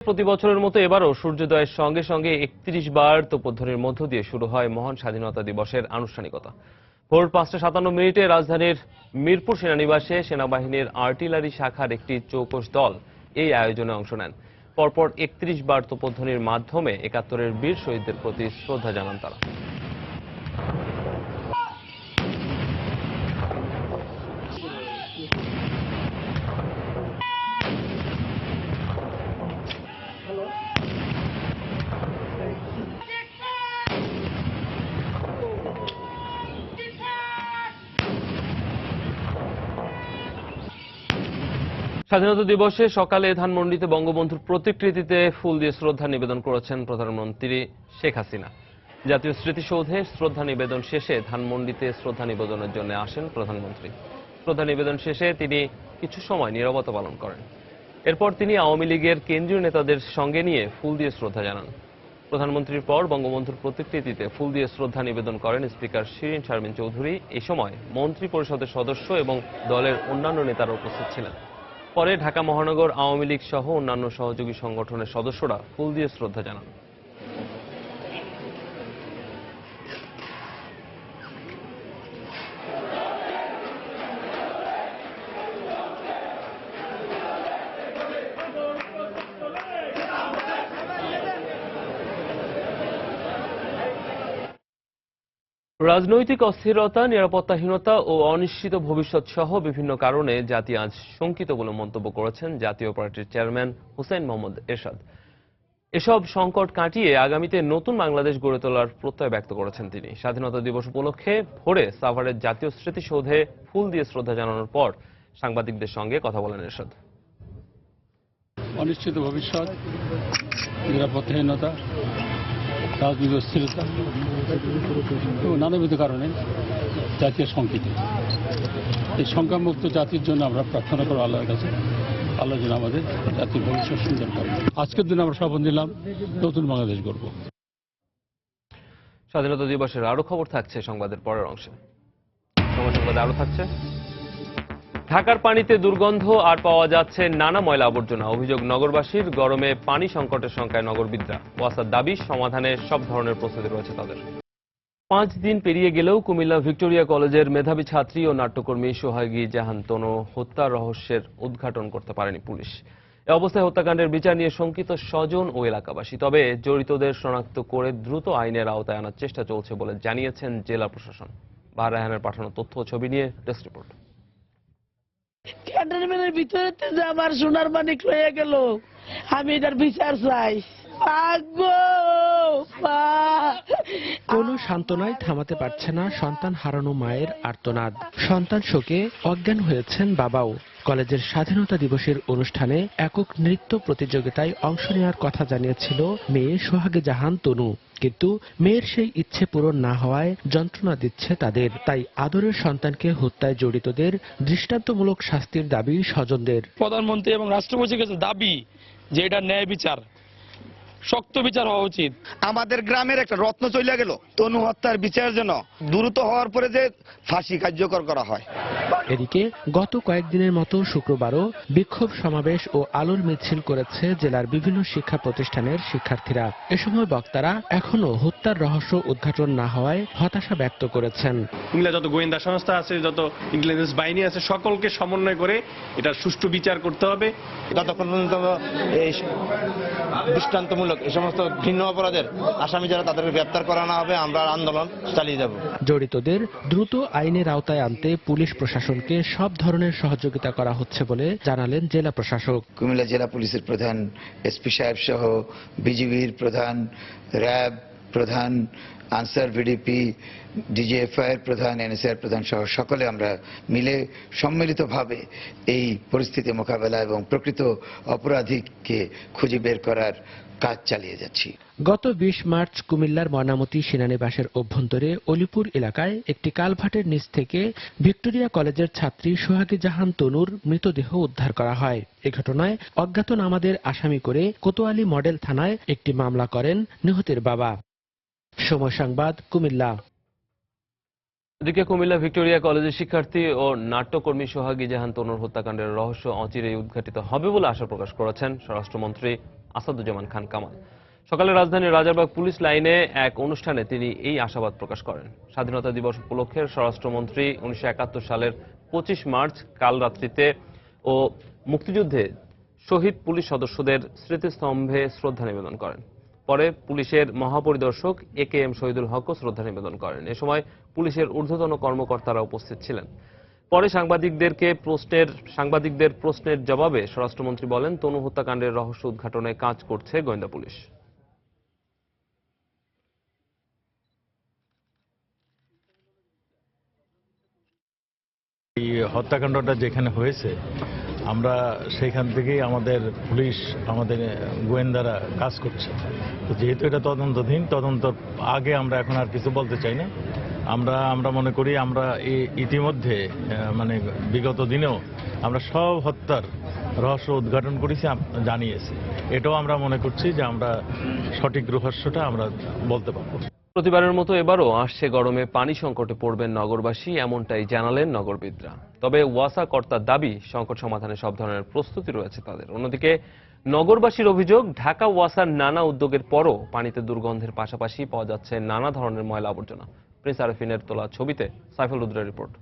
প্রতি বছরের মতো এবারও সূর্যোদয়ের সঙ্গে সঙ্গে ৩১ বার তোপধ্বনির মধ্য দিয়ে শুরু হয় মহান স্বাধীনতা দিবসের আনুষ্ঠানিকতা। ভোর ৫টা ৫৭ মিনিটে রাজধানীর মিরপুর সেনানিবাসে সেনাবাহিনীর আর্টিলারি শাখার একটি চৌকস দল এই আয়োজনে অংশ নেন। পরপর ৩১ বার তোপধ্বনির মাধ্যমে ৭১-এর বীর শহীদদের প্রতি শ্রদ্ধা জানান তারা। স্বাধীনতা দিবসে সকালে ধানমন্ডিতে বঙ্গবন্ধুর প্রতিকৃতিতে ফুল দিয়ে শ্রদ্ধা নিবেদন করেছেন প্রধানমন্ত্রী শেখ হাসিনা। জাতীয় স্মৃতিসৌধে শ্রদ্ধা নিবেদন শেষে ধানমন্ডিতে শ্রদ্ধা নিবেদনের জন্য আসেন প্রধানমন্ত্রী। শ্রদ্ধা নিবেদন শেষে তিনি কিছু সময় নীরবতা পালন করেন। এরপর তিনি আওয়ামী লীগের কেন্দ্রীয় নেতাদের সঙ্গে নিয়ে ফুল দিয়ে শ্রদ্ধা জানান। প্রধানমন্ত্রীর পর বঙ্গবন্ধুর প্রতিকৃতিতে ফুল দিয়ে শ্রদ্ধা নিবেদন করেন স্পিকার শিরীন শারমিন চৌধুরী। এই সময় মন্ত্রী পরিষদের সদস্য এবং দলের অন্যান্য নেতারা উপস্থিত ছিলেন। পরে ঢাকা মহানগর আওয়ামী লীগ সহ অন্যান্য সহযোগী সংগঠনের সদস্যরা ফুল দিয়ে শ্রদ্ধা জানান। রাজনৈতিক অস্থিরতা, নিরাপত্তাহীনতা ও অনিশ্চিত ভবিষ্যৎ সহ বিভিন্ন কারণে জাতি আজ শঙ্কিত বলে মন্তব্য করেছেন জাতীয় পার্টির চেয়ারম্যান হুসেইন মোহাম্মদ এরশাদ। এসব সংকট কাটিয়ে আগামীতে নতুন বাংলাদেশ গড়ে তোলার প্রত্যয় ব্যক্ত করেছেন তিনি। স্বাধীনতা দিবস উপলক্ষে ভোরে সাভারের জাতীয় স্মৃতিসৌধে ফুল দিয়ে শ্রদ্ধা জানানোর পর সাংবাদিকদের সঙ্গে কথা বলেন এরশাদ। অনিশ্চিত ভবিষ্যৎ, নিরাপত্তাহীনতা, রাজনৈতিক অস্থিরতা এবং নানাবিধ কারণে জাতীয় শঙ্কিত। এই শঙ্কামুক্ত জাতির জন্য আমরা প্রার্থনা করব আল্লাহর কাছে, আল্লাহ যেন আমাদের জাতির ভবিষ্যৎ সুন্দর করে। আজকের দিনে আমরা শপথ নিলাম নতুন বাংলাদেশ গড়ব। স্বাধীনতা দিবসের আরো খবর থাকছে সংবাদের পরের অংশে। সংবাদে আরো থাকছে, ঢাকার পানিতে দুর্গন্ধ আর পাওয়া যাচ্ছে নানা ময়লা আবর্জনা। অভিযোগ নগরবাসীর, গরমে পানি সংকটের শঙ্কায় নগরবিদরা। ওয়াসার দাবি সমাধানে সব ধরনের প্রস্তুতি রয়েছে তাদের। 5 দিন পেরিয়ে গেলেও কুমিল্লা ভিক্টোরিয়া কলেজের মেধাবী ছাত্রী ও নাট্যকর্মী সোহাগী জাহান তনু হত্যার রহস্যের উদ্ঘাটন করতে পারেনি পুলিশ। এ অবস্থায় হত্যাকাণ্ডের বিচার নিয়ে শঙ্কিত স্বজন ও এলাকাবাসী। তবে জড়িতদের শনাক্ত করে দ্রুত আইনের আওতায় আনার চেষ্টা চলছে বলে জানিয়েছেন জেলা প্রশাসন। বাহার রায়হানের পাঠানো তথ্য ও ছবি নিয়ে ডেস্ক রিপোর্ট। ক্যান্টনমেন্টের ভিতরে যে আমার সোনার মানিক লয়ে গেল, আমি এটার বিচার চাই। কোনো সান্ত্বনায় থামাতে পারছে না সন্তান হারানো মায়ের আর্তনাদ। সন্তান শোকে অজ্ঞান হয়েছেন বাবাও। কলেজের স্বাধীনতা দিবসের অনুষ্ঠানে একক নৃত্য প্রতিযোগিতায় অংশ নেওয়ার কথা জানিয়েছিল মেয়ে সোহাগী জাহান তনু, কিন্তু মেয়ের সেই ইচ্ছে পূরণ না হওয়ায় যন্ত্রণা দিচ্ছে তাদের। তাই আদরের সন্তানকে হত্যায় জড়িতদের দৃষ্টান্তমূলক শাস্তির দাবি স্বজনদের। প্রধানমন্ত্রী এবং রাষ্ট্রপতির কাছে দাবি যে এটা ন্যায় বিচার, শক্ত বিচার হওয়া উচিত। আমাদের গ্রামের একটা রত্ন চলে গেল, তনু হত্যার বিচারের জন্য দ্রুত হওয়ার পরে যে ফাঁসি কার্যকর করা হয়। এদিকে গত কয়েকদিনের মতো শুক্রবারও বিক্ষোভ সমাবেশ ও আলোর মিছিল করেছে জেলার বিভিন্ন শিক্ষা প্রতিষ্ঠানের শিক্ষার্থীরা। এ সময় বক্তারা এখনো হত্যার রহস্য উদ্ঘাটন না হওয়ায় হতাশা ব্যক্ত করেছেন। কুমিল্লা যত গোয়েন্দা সংস্থা আছে, যত ইন্টেলিজেন্স বাহিনী আছে, সকলকে সমন্বয় করে এটা সুষ্ঠু বিচার করতে হবে। যতক্ষণ পর্যন্ত এই দৃষ্টান্তমূলক এই সমস্ত ভিন্ন অপরাধের আসামি যারা তাদেরকে গ্রেপ্তার করানো হবে, আমরা আন্দোলন চালিয়ে যাব। জড়িতদের দ্রুত আইনের আওতায় আনতে পুলিশ প্রশাসনকে সব ধরনের সহযোগিতা করা হচ্ছে বলে জানালেন জেলা প্রশাসক। কুমিল্লা জেলা পুলিশের প্রধান, এসপি সাহেব সহ বিজিবির প্রধান, র্যাব প্রধান, আনসার ভিডিপি, ডিজিএফআই এর প্রধান, এনএসআই এর প্রধান সহ সকলে আমরা মিলে সম্মিলিতভাবে এই পরিস্থিতি মোকাবেলা এবং প্রকৃত অপরাধীকে খুঁজে বের করার কাজ চালিয়ে যাচ্ছি। গত 20 মার্চ কুমিল্লার ময়নামতি সেনানিবাসের অভ্যন্তরে অলিপুর এলাকায় একটি কালভার্টের নিচ থেকে ভিক্টোরিয়া কলেজের ছাত্রী সোহাগী জাহান তনুর মৃতদেহ উদ্ধার করা হয়। এ ঘটনায় অজ্ঞাতনামাদের আসামি করে কোতোয়ালি মডেল থানায় একটি মামলা করেন নিহতের বাবা। সময় সংবাদ, কুমিল্লা। এদিকে কুমিল্লা ভিক্টোরিয়া কলেজের শিক্ষার্থী ও নাট্যকর্মী সোহাগী জাহান তনুর হত্যাকাণ্ডের রহস্য অচিরেই উদ্ঘাটিত হবে বলে আশা প্রকাশ করেছেন স্বরাষ্ট্রমন্ত্রী আসাদুজ্জামান খান কামাল। সকালে রাজধানীর রাজারবাগ পুলিশ লাইনে এক অনুষ্ঠানে তিনি এই আশাবাদ প্রকাশ করেন। স্বাধীনতা দিবস উপলক্ষে স্বরাষ্ট্রমন্ত্রী 1971 সালের 25 মার্চ কাল রাত্রিতে ও মুক্তিযুদ্ধে শহীদ পুলিশ সদস্যদের স্মৃতিস্তম্ভে শ্রদ্ধা নিবেদন করেন। পরে পুলিশের মহাপরিদর্শক AKM শহীদুল হকও শ্রদ্ধা নিবেদন করেন। এ সময় পুলিশের ঊর্ধ্বতন কর্মকর্তারা উপস্থিত ছিলেন। পরে সাংবাদিকদের প্রশ্নের জবাবে স্বরাষ্ট্রমন্ত্রী বলেন, তনু হত্যাকাণ্ডের রহস্য উদ্ঘাটনে কাজ করছে গোয়েন্দা পুলিশ। এই হত্যাকাণ্ডটা যেখানে হয়েছে আমরা সেইখান থেকেই আমাদের পুলিশ, আমাদের গোয়েন্দারা কাজ করছে। তো যেহেতু এটা তদন্তাধীন, তদন্তর আগে আমরা এখন আর কিছু বলতে চাই না। আমরা মনে করি আমরা ইতিমধ্যে মানে বিগত দিনেও আমরা সব হত্যার রহস্য উদ্ঘাটন করেছি, জানিয়েছি। এটাও আমরা মনে করছি যে আমরা সঠিক রহস্যটা আমরা বলতে পারবো। প্রতিবারের মতো এবারও আসছে গরমে পানি সংকটে পড়বেন নগরবাসী, এমনটাই জানালেন নগরবিদরা। তবে ওয়াসা কর্তার দাবি, সংকট সমাধানে সব ধরনের প্রস্তুতি রয়েছে তাদের। অন্যদিকে নগরবাসীর অভিযোগ, ঢাকা ওয়াসার নানা উদ্যোগের পরও পানিতে দুর্গন্ধের পাশাপাশি পাওয়া যাচ্ছে নানা ধরনের ময়লা আবর্জনা। প্রিন্স আরেফিনের তোলা ছবিতে সাইফুল রুদ্রের রিপোর্ট।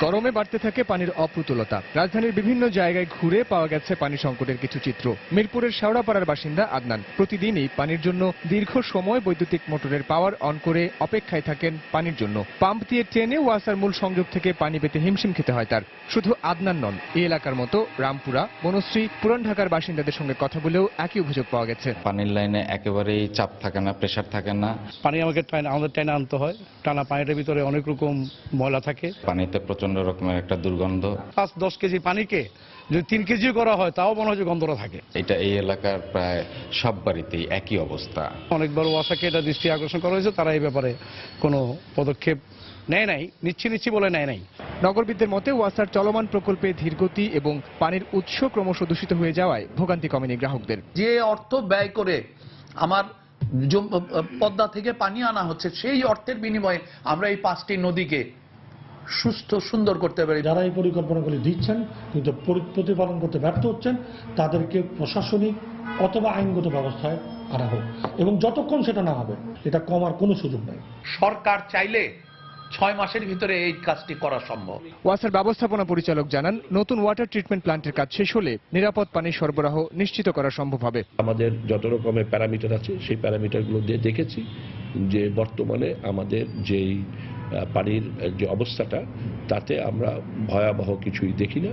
গরমে বাড়তে থাকে পানির অপ্রতুলতা। রাজধানীর বিভিন্ন জায়গায় ঘুরে পাওয়া গেছে পানি সংকটের কিছু চিত্র। মিরপুরের শেওড়াপাড়ার বাসিন্দা আদনান প্রতিদিনই পানির জন্য দীর্ঘ সময় বৈদ্যুতিক মোটরের পাওয়ার অন করে অপেক্ষায় থাকেন পানির জন্য। পাম্প দিয়ে টেনে ওয়াসার মূল সংযোগ থেকে পানি পেতে হিমশিম খেতে হয় তার। শুধু আদনান নন, এই এলাকার মতো রামপুরা, বনশ্রী, পুরান ঢাকার বাসিন্দাদের সঙ্গে কথা বলেও একই অভিযোগ পাওয়া গেছে। পানির লাইনে একেবারেই চাপ থাকে না, প্রেসার থাকে না। পানি আমাদের টাইনে আনতে হয়। টানা পানির ভিতরে অনেক রকম ময়লা থাকে। পানিতে প্রচন্ড রকমের একটা দুর্গন্ধ। 5-10 কেজি পানিকে যদি 3 কেজিও করা হয় তাও মনে হয় যে গন্ধটা থাকে। এটা এই এলাকার প্রায় সব বাড়িতেই একই অবস্থা। অনেকবার ওয়াসাকে এটা দৃষ্টি আকর্ষণ করা হয়েছে, তারা এই ব্যাপারে কোনো পদক্ষেপ নেয় নাই, নিচ্ছি বলে নেয় নাই। নগরবিদদের মতে ওয়াসার চলমান প্রকল্পে ধীরগতি এবং পানির উৎস ক্রমশ দূষিত হয়ে যাওয়ায় ভোগান্তি কমেনি গ্রাহকদের। যে অর্থ ব্যয় করে আমার পদ্মা থেকে পানি আনা হচ্ছে, সেই অর্থের বিনিময়ে আমরা এই 5টি নদীকে সুস্থ সুন্দর করতে পারি। যারা এই পরিকল্পনাগুলি দিচ্ছেন কিন্তু প্রতিপালন করতে ব্যর্থ হচ্ছেন, তাদেরকে প্রশাসনিক অথবা আইনগত ব্যবস্থায় আনা হোক, এবং যতক্ষণ সেটা না হবে এটা কমার কোনো সুযোগ নেই। সরকার চাইলে 6 মাসের ভিতরে এই কাজটি করা সম্ভব। ওয়াসার ব্যবস্থাপনা পরিচালক জানান, নতুন ওয়াটার ট্রিটমেন্ট প্ল্যান্টের কাজ শেষ হলে নিরাপদ পানির সরবরাহ নিশ্চিত করা সম্ভব হবে। আমাদের যত রকমের প্যারামিটার আছে সেই প্যারামিটারগুলো দিয়ে দেখেছি যে বর্তমানে আমাদের যেই পানির যে অবস্থাটা, তাতে আমরা ভয়াবহ কিছুই দেখি না।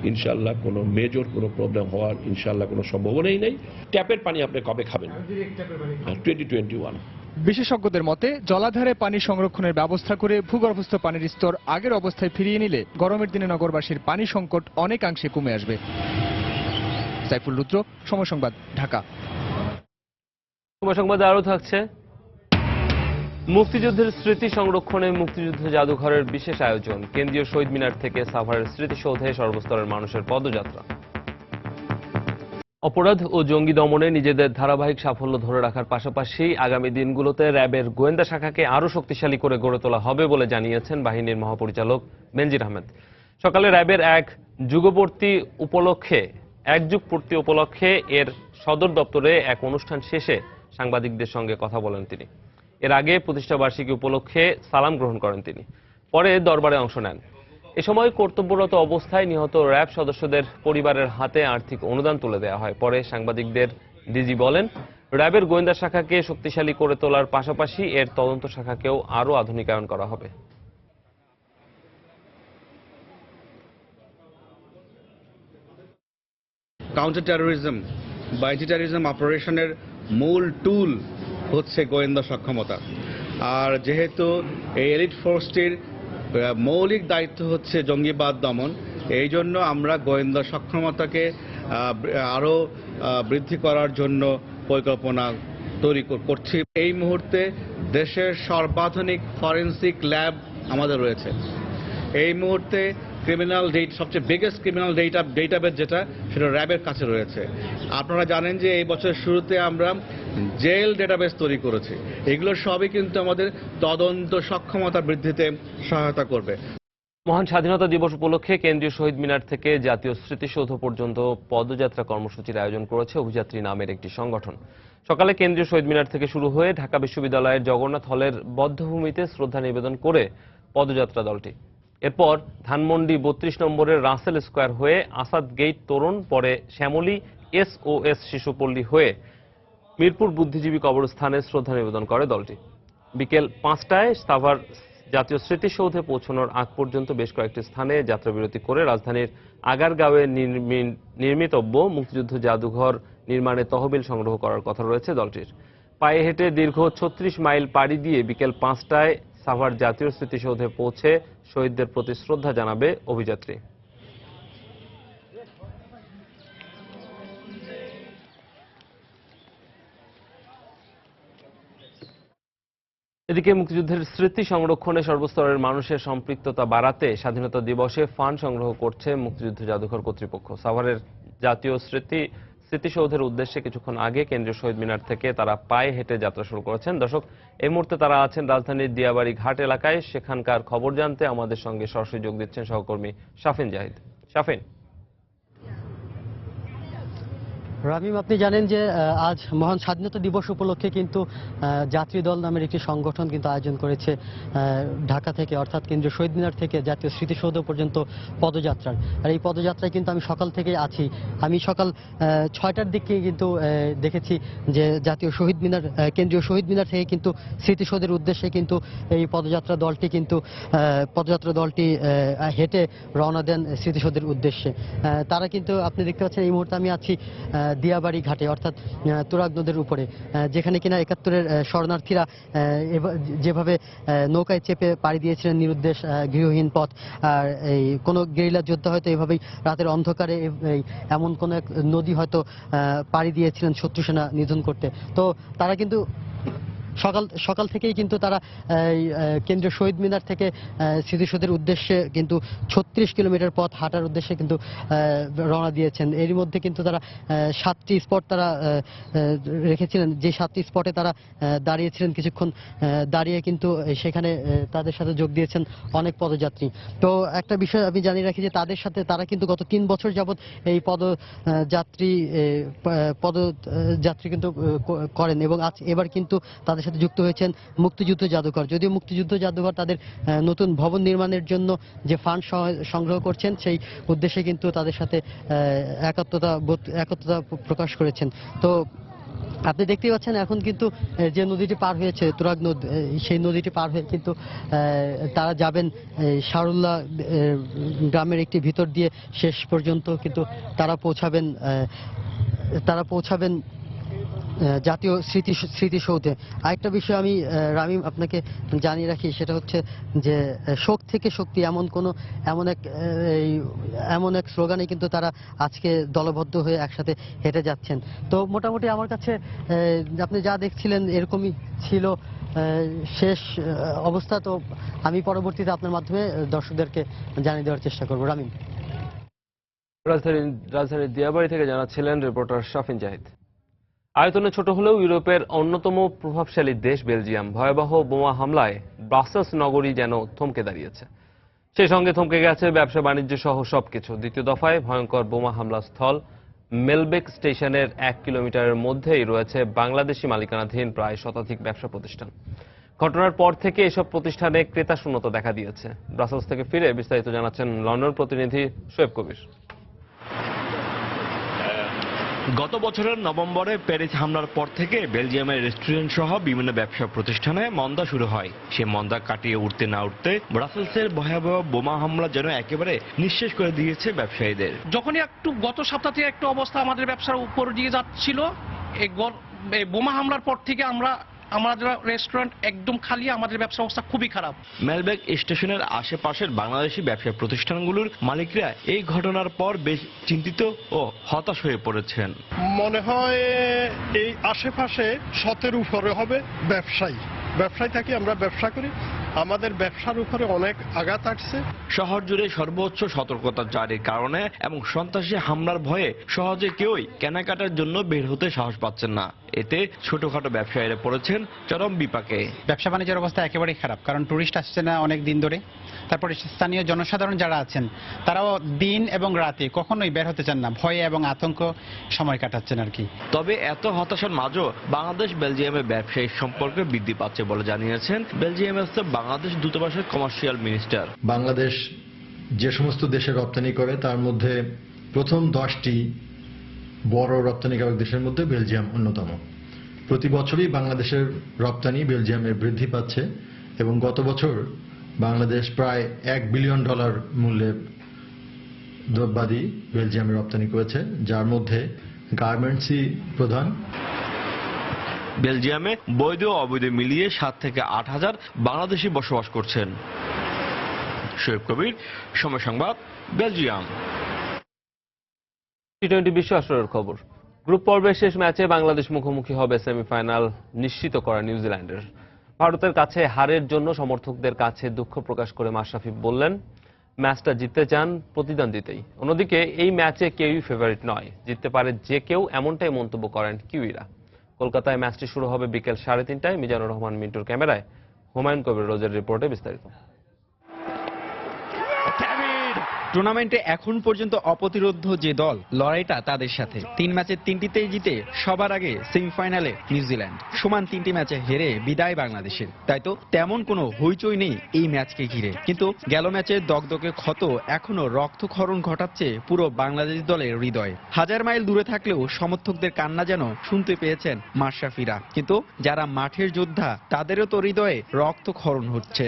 ইনশাআল্লাহ কোনো মেজর কোনো প্রবলেম হওয়ার ইনশাআল্লাহ কোনো সম্ভাবনাই নেই। ট্যাপের পানি আপনি কবে খাবেন? 2021। বিশেষজ্ঞদের মতে জলাধারে পানি সংরক্ষণের ব্যবস্থা করে ভূগর্ভস্থ পানির স্তর আগের অবস্থায় ফিরিয়ে নিলে গরমের দিনে নগরবাসীর পানি সংকট অনেকাংশে কমে আসবে। সাইফুল রুদ্র, সময় সংবাদ, ঢাকা। সময় সংবাদে আরও থাকছে, মুক্তিযুদ্ধের স্মৃতি সংরক্ষণে মুক্তিযুদ্ধ জাদুঘরের বিশেষ আয়োজন। কেন্দ্রীয় শহীদ মিনার থেকে সাভারের স্মৃতিসৌধে সর্বস্তরের মানুষের পদযাত্রা। অপরাধ ও জঙ্গি দমনে নিজেদের ধারাবাহিক সাফল্য ধরে রাখার পাশাপাশি আগামী দিনগুলোতে র্যাবের গোয়েন্দা শাখাকে আরও শক্তিশালী করে গড়ে তোলা হবে বলে জানিয়েছেন বাহিনীর মহাপরিচালক বেনজির আহমেদ। সকালে র্যাবের এক যুগপূর্তি উপলক্ষে এর সদর দপ্তরে এক অনুষ্ঠান শেষে সাংবাদিকদের সঙ্গে কথা বলেন তিনি। এর আগে প্রতিষ্ঠাবার্ষিকী উপলক্ষে সালাম গ্রহণ করেন তিনি। পরে দরবারে অংশ নেন। এ সময় কর্তব্যরত অবস্থায় নিহত র্যাব সদস্যদের পরিবারের হাতে আর্থিক অনুদান তুলে দেওয়া হয়। পরে সাংবাদিকদের ডিজি বলেন, র্যাবের গোয়েন্দা শাখাকে শক্তিশালী করে তোলার পাশাপাশি এর তদন্ত শাখাকেও আরও আধুনিকায়ন করা হবে। কাউন্টার টেরোরিজম বা অ্যান্টি টেরোরিজম অপারেশনের মূল টুল হচ্ছে গোয়েন্দা সক্ষমতা। আর যেহেতু এই এলিট ফোর্সটির মৌলিক দায়িত্ব হচ্ছে জঙ্গিবাদ দমন, এই জন্য আমরা গোয়েন্দা সক্ষমতাকে আরও বৃদ্ধি করার জন্য পরিকল্পনা তৈরি করছি। এই মুহূর্তে দেশের সর্বাধুনিক ফরেনসিক ল্যাব আমাদের রয়েছে। এই মুহূর্তে সবচেয়ে বিগেস্ট ক্রিমিনাল ডেটাবেস যেটা, সেটা র্যাবের কাছে রয়েছে। আপনারা জানেন যে এই বছরের শুরুতে আমরা জেল ডেটাবেস তৈরি করেছি। এগুলো সবই কিন্তু আমাদের তদন্ত সক্ষমতা বৃদ্ধিতে সহায়তা করবে। মহান স্বাধীনতা দিবস উপলক্ষে কেন্দ্রীয় শহীদ মিনার থেকে জাতীয় স্মৃতিসৌধ পর্যন্ত পদযাত্রা কর্মসূচির আয়োজন করেছে অভিযাত্রী নামের একটি সংগঠন। সকালে কেন্দ্রীয় শহীদ মিনার থেকে শুরু হয়ে ঢাকা বিশ্ববিদ্যালয়ের জগন্নাথ হলের বধ্যভূমিতে শ্রদ্ধা নিবেদন করে পদযাত্রা দলটি। এরপর ধানমন্ডি ৩২ নম্বরের রাসেল স্কয়ার হয়ে আসাদ গেইট তোরণ, পরে শ্যামলী SOS শিশুপল্লী হয়ে মিরপুর বুদ্ধিজীবী কবরস্থানে শ্রদ্ধা নিবেদন করে দলটি। বিকেল 5টায় সাভার জাতীয় স্মৃতিসৌধে পৌঁছানোর আগ পর্যন্ত বেশ কয়েকটি স্থানে যাত্রাবিরতি করে রাজধানীর আগারগাঁওয়ে নির্মিতব্য মুক্তিযুদ্ধ জাদুঘর নির্মাণে তহবিল সংগ্রহ করার কথা রয়েছে দলটির। পায়ে হেঁটে দীর্ঘ 36 মাইল পাড়ি দিয়ে বিকেল 5টায় সাভার জাতীয় স্মৃতিসৌধে পৌঁছে শহীদদের প্রতি শ্রদ্ধা জানাবে অভিযাত্রী। এদিকে মুক্তিযুদ্ধের স্মৃতি সংরক্ষণে সর্বস্তরের মানুষের সম্পৃক্ততা বাড়াতে স্বাধীনতা দিবসে ফান্ড সংগ্রহ করছে মুক্তিযুদ্ধ জাদুঘর কর্তৃপক্ষ। সাভারের জাতীয় স্মৃতিসৌধের উদ্দেশ্যে কিছুক্ষণ আগে কেন্দ্রীয় শহীদ মিনার থেকে তারা পায়ে হেঁটে যাত্রা শুরু করেছেন। দর্শক, এই মুহূর্তে তারা আছেন রাজধানীর দিয়াবাড়ি ঘাট এলাকায়। সেখানকার খবর জানতে আমাদের সঙ্গে সরাসরি যোগ দিচ্ছেন সহকর্মী শাফিন জাহিদ। শাফিন, রামিম, আপনি জানেন যে আজ মহান স্বাধীনতা দিবস উপলক্ষে কিন্তু যাত্রী দল নামের একটি সংগঠন কিন্তু আয়োজন করেছে ঢাকা থেকে, অর্থাৎ কেন্দ্রীয় শহীদ মিনার থেকে জাতীয় স্মৃতিসৌধ পর্যন্ত পদযাত্রার। আর এই পদযাত্রায় কিন্তু আমি সকাল থেকে আছি। আমি সকাল 6টার দিকে কিন্তু দেখেছি যে জাতীয় শহীদ মিনার, কেন্দ্রীয় শহীদ মিনার থেকে কিন্তু স্মৃতিসৌধের উদ্দেশ্যে কিন্তু এই পদযাত্রা দলটি হেঁটে রওনা দেন স্মৃতিসৌধের উদ্দেশ্যে। তারা কিন্তু, আপনি দেখতে পাচ্ছেন এই মুহূর্তে আমি আছি দিয়াবাড়ি ঘাটে, অর্থাৎ তুরাগ নদের উপরে, যেখানে কিনা 71-এর শরণার্থীরা যেভাবে নৌকায় চেপে পাড়ি দিয়েছিলেন নিরুদ্দেশ গৃহহীন পথ। আর এই কোনো গেরিলা যোদ্ধা হয়তো এভাবেই রাতের অন্ধকারে এমন কোনো এক নদী হয়তো পাড়ি দিয়েছিলেন শত্রু সেনা নিধন করতে। তো তারা কিন্তু সকাল থেকেই কিন্তু তারা কেন্দ্রীয় শহীদ মিনার থেকে স্মৃতিসৌধের উদ্দেশ্যে কিন্তু 36 কিলোমিটার পথ হাঁটার উদ্দেশ্যে কিন্তু রওনা দিয়েছেন। এরই মধ্যে কিন্তু তারা 7টি স্পট তারা রেখেছিলেন, যে 7টি স্পটে তারা দাঁড়িয়েছিলেন। কিছুক্ষণ দাঁড়িয়ে কিন্তু সেখানে তাদের সাথে যোগ দিয়েছেন অনেক পদযাত্রী। তো একটা বিষয় আমি জানিয়ে রাখি যে তারা কিন্তু গত 3 বছর যাবৎ এই পদযাত্রী কিন্তু করেন, এবং এবার কিন্তু তাদের সাথে যুক্ত হয়েছেন মুক্তিযুদ্ধ জাদুঘর। যদিও মুক্তিযুদ্ধ জাদুঘর তাদের নতুন ভবন নির্মাণের জন্য যে ফান্ড সংগ্রহ করছেন, সেই উদ্দেশ্যে কিন্তু তাদের সাথে একত্রতা প্রকাশ করেছেন। তো আপনি দেখতেই পাচ্ছেন এখন কিন্তু যে নদীটি পার হয়েছে তুরাগ নদ, সেই নদীটি পার হয়ে কিন্তু তারা যাবেন শাহরুল্লাহ গ্রামের একটি ভিতর দিয়ে শেষ পর্যন্ত কিন্তু তারা পৌঁছাবেন জাতীয় স্মৃতিসৌধে। আরেকটা বিষয় আমি রামিম আপনাকে জানিয়ে রাখি, সেটা হচ্ছে যে শোক থেকে শক্তি, এমন এক স্লোগানে কিন্তু তারা আজকে দলবদ্ধ হয়ে একসাথে হেঁটে যাচ্ছেন। তো মোটামুটি আমার কাছে আপনি যা দেখছিলেন এরকমই ছিল শেষ অবস্থা। তো আমি পরবর্তীতে আপনার মাধ্যমে দর্শকদেরকে জানিয়ে দেওয়ার চেষ্টা করব। রামিম, রাজধানীর দিয়াবাড়ি থেকে জানাচ্ছিলেন রিপোর্টার শাফিন জাহিদ। আয়তনে ছোট হলেও ইউরোপের অন্যতম প্রভাবশালী দেশ বেলজিয়াম ভয়াবহ বোমা হামলায় ব্রাসেলস নগরী যেন থমকে দাঁড়িয়েছে। সেই সঙ্গে থমকে গেছে ব্যবসা বাণিজ্য সহ সবকিছু। দ্বিতীয় দফায় ভয়ঙ্কর বোমা হামলা স্থল মেলবেক স্টেশনের 1 কিলোমিটারের মধ্যেই রয়েছে বাংলাদেশি মালিকানাধীন প্রায় শতাধিক ব্যবসা প্রতিষ্ঠান। ঘটনার পর থেকে এসব প্রতিষ্ঠানে ক্রেতা শূন্যতা দেখা দিয়েছে। ব্রাসেলস থেকে ফিরে বিস্তারিত জানাচ্ছেন লন্ডন প্রতিনিধি শোয়েব কবির। গত বছরের নভেম্বরে প্যারিস হামলার পর থেকে বেলজিয়ামের রেস্টুরেন্ট সহ বিভিন্ন ব্যবসা প্রতিষ্ঠানে মন্দা শুরু হয়। সে মন্দা কাটিয়ে উঠতে না উঠতে ব্রাসেলসের ভয়াবহ বোমা হামলা যেন একেবারে নিঃশেষ করে দিয়েছে ব্যবসায়ীদের। যখনই গত সপ্তাহ থেকে একটু অবস্থা আমাদের ব্যবসার উপর দিয়ে যাচ্ছিল, এই বোমা হামলার পর থেকে আমাদের রেস্টুরেন্ট একদম খালি, আমাদের ব্যবসা অবস্থা খুবই খারাপ। মেলবেক স্টেশনের আশেপাশের বাংলাদেশি ব্যবসা প্রতিষ্ঠানগুলোর মালিকরা এই ঘটনার পর বেশ চিন্তিত ও হতাশ হয়ে পড়েছেন। মনে হয় এই আশেপাশে 17 উপরে হবে ব্যবসায়ী থাকি, আমরা ব্যবসা করি। আমাদের ব্যবসার উপরে অনেক আঘাত আসছে। শহর জুড়ে সর্বোচ্চ সতর্কতা জারির কারণে এবং সন্ত্রাসী হামলার ভয়ে সহজে কেউই কেনাকাটার জন্য বের হতে সাহস পাচ্ছেন না। এতে ছোটখাটো ব্যবসায়ীরা পড়েছেন চরম বিপাকে। ব্যবসা বাণিজ্যের অবস্থা একেবারেই খারাপ, কারণ টুরিস্ট আসছে না অনেক দিন ধরে। তারপরে স্থানীয় জনসাধারণ যারা আছেন তারাও দিন এবং রাতে কখনোই বের হতে চান না, ভয়ে এবং আতঙ্ক সময় কাটাচ্ছেন আর কি। তবে এত হতাশার মাঝেও বাংলাদেশ বেলজিয়ামের ব্যবসায়িক সম্পর্ক বৃদ্ধি পাচ্ছে বলে জানিয়েছেন বেলজিয়ামের বাংলাদেশ দূতাবাসের কমার্শিয়াল মিনিস্টার। বাংলাদেশ যে সমস্ত দেশে রপ্তানি করে তার মধ্যে প্রথম 10টি বড় রপ্তানিকারক দেশের মধ্যে বেলজিয়াম অন্যতম। প্রতি বছরই বাংলাদেশের রপ্তানি বেলজিয়ামে বৃদ্ধি পাচ্ছে এবং গত বছর বাংলাদেশ প্রায় $1 বিলিয়ন মূল্যের দ্রব্যাদি বেলজিয়ামে রপ্তানি করেছে, যার মধ্যে গার্মেন্টসই প্রধান। বেলজিয়ামে বৈধ ও অবৈধ মিলিয়ে 7 থেকে 8 হাজার বাংলাদেশি বসবাস করছেন। শোয়েব কবির, সময় সংবাদ, বেলজিয়াম। টি-20 বিশ্ব আসরের খবর। গ্রুপ পর্বের শেষ ম্যাচে বাংলাদেশ মুখোমুখি হবে সেমিফাইনাল নিশ্চিত করা নিউজিল্যান্ডের। ভারতের কাছে হারের জন্য সমর্থকদের কাছে দুঃখ প্রকাশ করে মাশরাফি বললেন, ম্যাচটা জিততে চান প্রতিদান দিতেই। অন্যদিকে এই ম্যাচে কেউই ফেভারিট নয়, জিততে পারে যে কেউ, এমনটাই মন্তব্য করেন কিউইরা। কলকাতায় ম্যাচটি শুরু হবে বিকেল 3:30টায়। মিজানুর রহমান মিন্টুর ক্যামেরায় হুমায়ুন কবির রোজের রিপোর্টে বিস্তারিত। টুর্নামেন্টে এখন পর্যন্ত অপ্রতিরোধ্য যে দল, লড়াইটা তাদের সাথে। 3 ম্যাচের 3টিতেই জিতে সবার আগে সেমিফাইনালে নিউজিল্যান্ড। সমান 3টি ম্যাচে হেরে বিদায় বাংলাদেশের। তাই তো তেমন কোনো হইচই নেই এই ম্যাচকে ঘিরে। কিন্তু গেল ম্যাচে দগদগে ক্ষত এখনো রক্তক্ষরণ ঘটাচ্ছে পুরো বাংলাদেশ দলের হৃদয়ে। হাজার মাইল দূরে থাকলেও সমর্থকদের কান্না যেন শুনতে পেয়েছেন মাশরাফিরা। কিন্তু যারা মাঠের যোদ্ধা তাদেরও তো হৃদয়ে রক্তক্ষরণ হচ্ছে।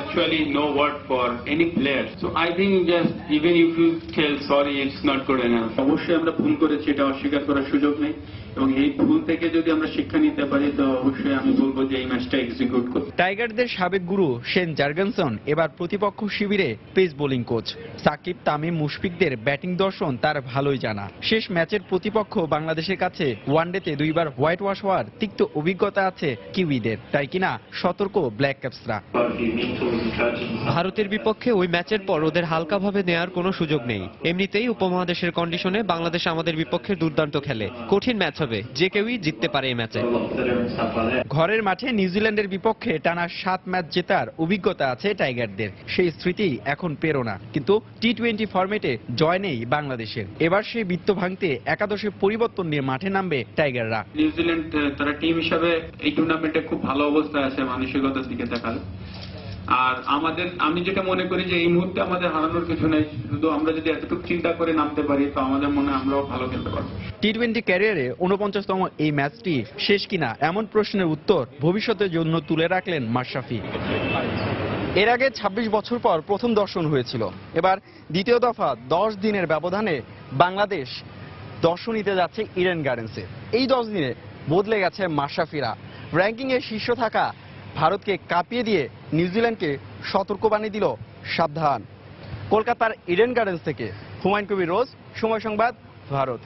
Actually no word for any player, so I think just even if you tell sorry, it's not good enough. অবশ্যই আমরা ভুল করেছি, এটা অস্বীকার করার সুযোগ নেই, এবং এই ভুল থেকে যদি আমরা শিক্ষা নিতে পারি তো অবশ্যই আমি বলবো যে এই ম্যাচটা এক্সিকিউট করতে। টাইগারদের সাবেক গুরু শেন জার্গেনসন এবার প্রতিপক্ষ শিবিরে pace bowling coach. Shakib, Tamim, মুশফিকদের ব্যাটিং দর্শন তার ভালোই জানা। শেষ ম্যাচের প্রতিপক্ষ বাংলাদেশের কাছে ওয়ানডেতে 2বার হোয়াইট ওয়াশ হওয়ার তিক্ত অভিজ্ঞতা আছে কিউইদের, তাই কিনা সতর্ক ব্ল্যাক ক্যাপসরা। ভারতের বিপক্ষে ওই ম্যাচের পর ওদের হালকাভাবে নেয়ার কোনো সুযোগ নেই। এমনিতেই উপমহাদেশের কন্ডিশনে বাংলাদেশ আমাদের বিপক্ষে দুর্দান্ত খেলে। কঠিন ম্যাচ হবে, যে কেউই জিততে পারে এই ম্যাচে। ঘরের মাঠে নিউজিল্যান্ডের বিপক্ষে টানা 7 ম্যাচ জেতার অভিজ্ঞতা আছে টাইগারদের। সেই স্মৃতি এখন পেরোনা। কিন্তু টি-20 ফরম্যাটে জয় নেই বাংলাদেশের। এবার সেই বৃত্ত ভাঙতে একাদশে পরিবর্তন নিয়ে মাঠে নামবে টাইগাররা। নিউজিল্যান্ড তারা টিম হিসাবে এই টুর্নামেন্টে খুব ভালো অবস্থায় আছে মানসিকতার দিকে দেখালে। আর আমি যেটা মনে করি যে এই মুহূর্তে আমাদের হারানোর কিছু নেই, শুধু আমরা যদি এতটুকু চিন্তা করে নামতে পারি তো আমাদের মনে হয় আমরাও ভালো খেলতে পারবো। টি-20 ক্যারিয়ারে 49তম এই ম্যাচটি শেষ কিনা এমন প্রশ্নের উত্তর ভবিষ্যতের জন্য তুলে রাখলেন মাশরাফি। এর আগে 26 বছর পর প্রথম দর্শন হয়েছিল। এবার দ্বিতীয় দফা 10 দিনের ব্যবধানে বাংলাদেশ দর্শন নিতে যাচ্ছে ইডেন গার্ডেন্সে। এই 10 দিনে বদলে গেছে মাশরাফিরা। র্যাঙ্কিংয়ে শীর্ষ থাকা ভারতকে কাঁপিয়ে দিয়ে নিউজিল্যান্ডকে সতর্কবাণী দিল সাবধান। কলকাতার ইডেন গার্ডেন্স থেকে হুমায়ুন কবির রোজ, সময় সংবাদ, ভারত।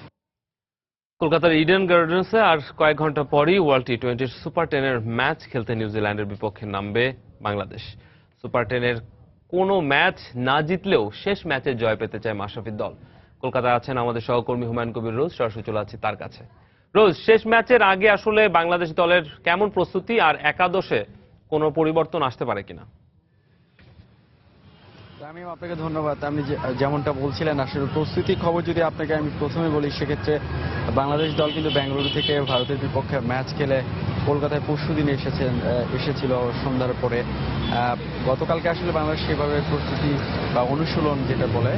কলকাতার ইডেন গার্ডেন্সে আর কয়েক ঘন্টা পরই ওয়ার্ল্ড টি-20 সুপার 10-এর ম্যাচ খেলতে নিউজিল্যান্ডের বিপক্ষে নামবে বাংলাদেশ। সুপার 10-এর কোনো ম্যাচ না জিতলেও শেষ ম্যাচে জয় পেতে চায় মাশরাফির দল। কলকাতায় আছেন আমাদের সহকর্মী হুমায়ুন কবির রোজ, সরাসরি চলে আছি তার কাছে। রোজ, শেষ ম্যাচের আগে আসলে বাংলাদেশ দলের কেমন প্রস্তুতি, আর একাদশে কোনো পরিবর্তন আসতে পারে কিনা? তামিম, আপনাকে ধন্যবাদ। আপনি যেমনটা বলছিলেন, আসলে প্রস্তুতি খবর যদি আপনাকে আমি প্রথমে বলি, সেক্ষেত্রে বাংলাদেশ দল কিন্তু বেঙ্গালুরু থেকে ভারতের বিপক্ষে ম্যাচ খেলে কলকাতায় পরশুদিন এসেছিল সন্ধ্যার পরে। গতকালকে আসলে বাংলাদেশ সেভাবে প্রস্তুতি বা অনুশীলন যেটা বলে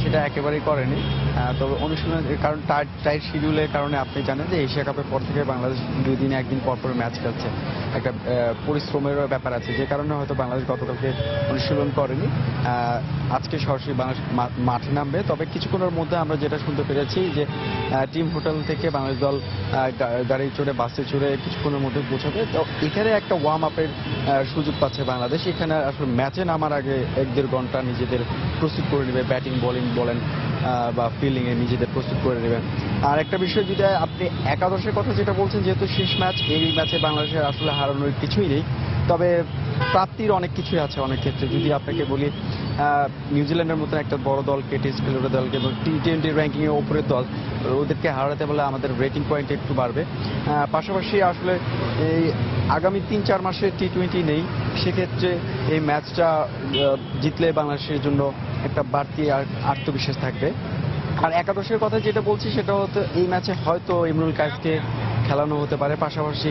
সেটা একেবারেই করেনি। তবে অনুশীলনের কারণ টাইট শিডিউলের কারণে আপনি জানেন যে এশিয়া কাপের পর থেকে বাংলাদেশ 2 দিনে 1 দিন পর পর ম্যাচ খেলছে। একটা পরিশ্রমেরও ব্যাপার আছে, যে কারণে হয়তো বাংলাদেশ গতকালকে অনুশীলন করেনি। আজকে সরাসরি বাংলাদেশ মাঠে নামবে। তবে কিছুক্ষণের মধ্যে আমরা যেটা শুনতে পেরেছি যে টিম হোটেল থেকে বাংলাদেশ দল গাড়ি চড়ে, বাসে চড়ে কিছুক্ষণের মধ্যে পৌঁছাবে। তো এখানে একটা ওয়ার্ম আপের সুযোগ পাচ্ছে বাংলাদেশ। এখানে আসলে ম্যাচে নামার আগে 1-1.5 ঘন্টা নিজেদের প্রস্তুত করে নেবে। ব্যাটিং, বোলিং বলেন বা ফিল্ডিংয়ে নিজেদের প্রস্তুত করে নেবেন। আর একটা বিষয় যদি আপনি একাদশের কথা যেটা বলছেন, যেহেতু শেষ ম্যাচ, এই ম্যাচে বাংলাদেশের আসলে হারানোর কিছুই নেই, তবে প্রাপ্তির অনেক কিছুই আছে অনেক ক্ষেত্রে। যদি আপনাকে বলি, নিউজিল্যান্ডের মতন একটা বড় দলকে, টেস্ট খেলুড়ে দলকে এবং টি-20 র্যাঙ্কিংয়ের ওপরের দল, ওদেরকে হারাতে বলে আমাদের রেটিং পয়েন্ট একটু বাড়বে। পাশাপাশি আসলে এই আগামী 3-4 মাসে টি-20 নেই, সেক্ষেত্রে এই ম্যাচটা জিতলে বাংলাদেশের জন্য একটা বাড়তি আত্মবিশ্বাস থাকবে। আর একাদশের কথা যেটা বলছি সেটা হতো এই ম্যাচে হয়তো ইমরুল কায়েসকে খেলানো হতে পারে, পাশাপাশি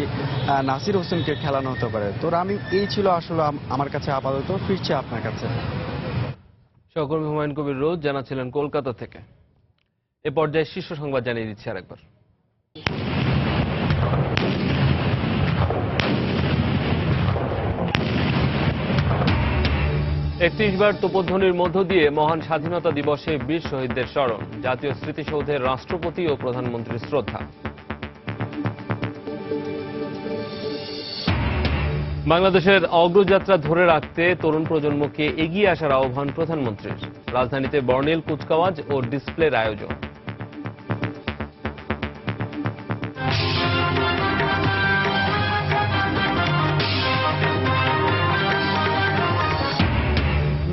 নাসির হোসেনকে খেলানো হতে পারে। তো আমি এই ছিল আসলে আমার কাছে আপাতত, ফিরছে আপনার কাছে। সহকর্মী হুমায়ুন কবির রোজ জানাচ্ছিলেন কলকাতা থেকে। এ পর্যায়ে শীর্ষ সংবাদ জানিয়ে দিচ্ছি আরেকবার। 31 বার তোপধ্বনির মধ্য দিয়ে মহান স্বাধীনতা দিবসে বীর শহীদদের স্মরণ, জাতীয় স্মৃতিসৌধে রাষ্ট্রপতি ও প্রধানমন্ত্রীর শ্রদ্ধা। বাংলাদেশের অগ্রযাত্রা ধরে রাখতে তরুণ প্রজন্মকে এগিয়ে আসার আহ্বান প্রধানমন্ত্রীর। রাজধানীতে বর্ণিল কুচকাওয়াজ ও ডিসপ্লের আয়োজন।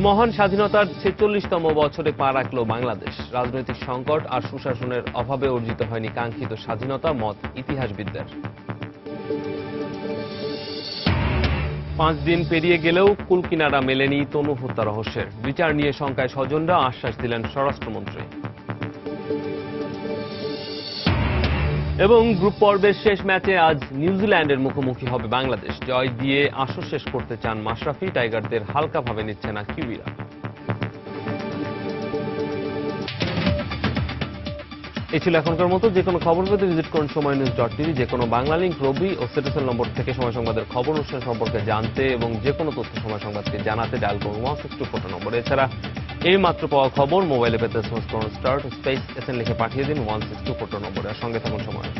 মহান স্বাধীনতার 46তম বছরে পা রাখল বাংলাদেশ। রাজনৈতিক সংকট আর সুশাসনের অভাবে অর্জিত হয়নি কাঙ্ক্ষিত স্বাধীনতা, মত ইতিহাসবিদদের। 5 দিন পেরিয়ে গেলেও কুলকিনারা মেলেনি তনু হত্যা রহস্যের। বিচার নিয়ে শঙ্কায় স্বজনরা, আশ্বাস দিলেন স্বরাষ্ট্রমন্ত্রী। এবং গ্রুপ পর্বের শেষ ম্যাচে আজ নিউজিল্যান্ডের মুখোমুখি হবে বাংলাদেশ। জয় দিয়ে আসর শেষ করতে চান মাশরাফি, টাইগারদের হালকাভাবে নিচ্ছে না কিউইরা। এই ছিল এখনকার মতো। যে কোনো খবর পেতে ভিজিট করুন সময়নিউজ.tv। যে কোনো বাংলা লিঙ্ক, রবি ও সিটিসেল নম্বর থেকে সময় সংবাদের খবর অনুষ্ঠান সম্পর্কে জানতে এবং যে কোনো তথ্য সময় সংবাদকে জানাতে ডায়াল করুন 162 নম্বর। এছাড়া এই মাত্র পাওয়া খবর মোবাইলে পেতে সার্চ করুন *SN লিখে পাঠিয়ে দিন 162 নম্বরে। আর সঙ্গে থাকুন সময়।